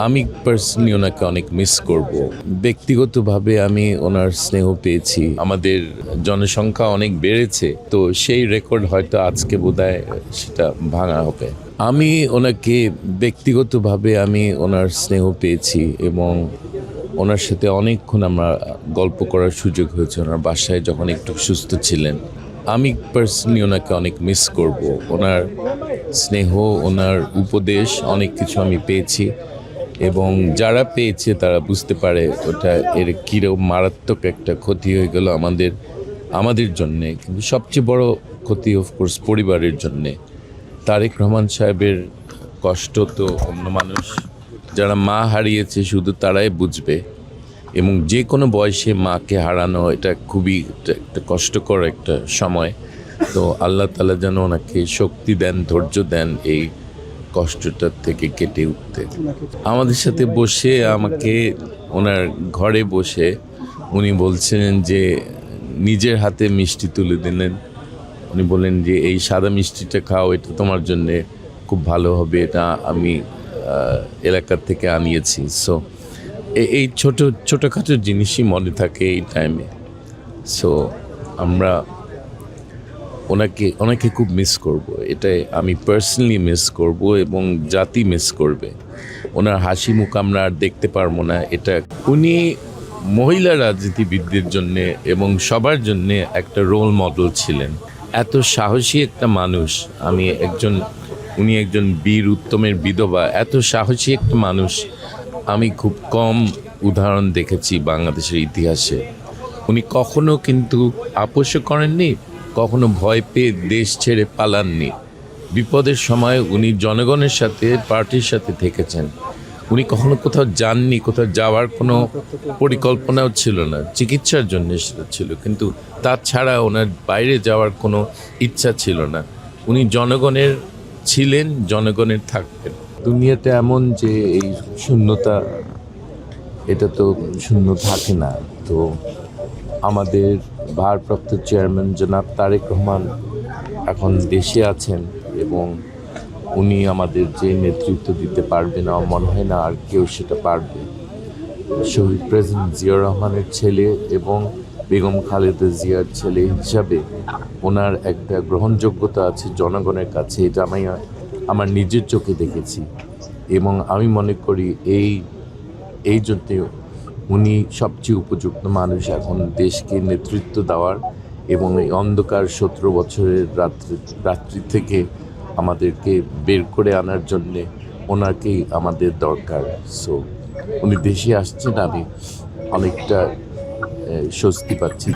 আমি পার্সোনালি ওনাকে অনেক মিস করব। ব্যক্তিগতভাবে আমি ওনার স্নেহ পেয়েছি। আমাদের জনসংখ্যা অনেক বেড়েছে, তো সেই রেকর্ড হয়তো আজকে বোধহয় সেটা ভাঙা হবে। আমি ওনাকে ব্যক্তিগতভাবে ওনার স্নেহ পেয়েছি এবং ওনার সাথে অনেকক্ষণ আমরা গল্প করার সুযোগ হয়েছে ওনার বাসায় যখন একটু সুস্থ ছিলেন। আমি পার্সোনালি ওনাকে অনেক মিস করব। ওনার স্নেহ, ওনার উপদেশ অনেক কিছু আমি পেয়েছি এবং যারা পেয়েছে তারা বুঝতে পারে ওটা এর কীরকম মারাত্মক একটা ক্ষতি হয়ে গেল আমাদের জন্যে। কিন্তু সবচেয়ে বড় ক্ষতি অফকোর্স পরিবারের জন্যে। তারেক রহমান সাহেবের কষ্ট তো অন্য মানুষ যারা মা হারিয়েছে শুধু তারাই বুঝবে, এবং যে কোনো বয়সে মাকে হারানো এটা খুবই একটা কষ্টকর একটা সময়। তো আল্লাহ তাআলা যেন ওনাকে শক্তি দেন, ধৈর্য দেন এই কষ্টটার থেকে কেটে উঠতে। আমাদের সাথে বসে আমাকে ওনার ঘরে বসে উনি বলছিলেন যে নিজের হাতে মিষ্টি তুলে দিলেন। উনি বললেন যে এই সাদা মিষ্টিটা খাও, এটা তোমার জন্যে খুব ভালো হবে, এটা আমি এলাকার থেকে আনিয়েছি। সো এই ছোটোখাটো জিনিসই মনে থাকে এই টাইমে। সো আমরা ওনাকে খুব মিস করব। এটাই আমি পার্সোনালি মিস করব এবং জাতি মিস করবে। ওনার হাসি মুখ আমরা আর দেখতে পারবো না। এটা উনি মহিলা রাজনীতিবিদদের জন্যে এবং সবার জন্যে একটা রোল মডেল ছিলেন। এত সাহসী একটা মানুষ, উনি একজন বীর উত্তমের বিধবা। এত সাহসী একটা মানুষ আমি খুব কম উদাহরণ দেখেছি বাংলাদেশের ইতিহাসে। উনি কখনো কিন্তু আপোষও করেননি, কখনো ভয় পেয়ে দেশ ছেড়ে পালাননি। বিপদের সময় উনি জনগণের সাথে, পার্টির সাথে থেকেছেন। উনি কখনো কোথাও যাননি, কোথাও যাওয়ার কোনো পরিকল্পনাও ছিল না, চিকিৎসার জন্য সেটা ছিল, কিন্তু তাছাড়া ওনার বাইরে যাওয়ার কোনো ইচ্ছা ছিল না। উনি জনগণের ছিলেন, জনগণের থাকবেন। দুনিয়াতে এমন যে এই শূন্যতা, এটা তো শূন্য থাকে না। তো আমাদের ভারপ্রাপ্ত চেয়ারম্যান জনাব তারেক রহমান এখন দেশে আছেন এবং উনি আমাদের যে নেতৃত্ব দিতে পারবেন আমার মনে হয় না আর কেউ সেটা পারবে। শহীদ প্রেসিডেন্ট জিয়াউর রহমানের ছেলে এবং বেগম খালেদা জিয়ার ছেলে হিসাবে ওনার একটা গ্রহণযোগ্যতা আছে জনগণের কাছে। এটা আমি আমার নিজের চোখে দেখেছি এবং আমি মনে করি এই জন্যে উনি সবচেয়ে উপযুক্ত মানুষ এখন দেশকে নেতৃত্ব দেওয়ার এবং এই অন্ধকার 17 বছরের রাত্রি থেকে আমাদেরকে বের করে আনার জন্যে ওনাকেই আমাদের দরকার। সো উনি দেশে আসছেন, আমি অনেকটা স্বস্তি পাচ্ছি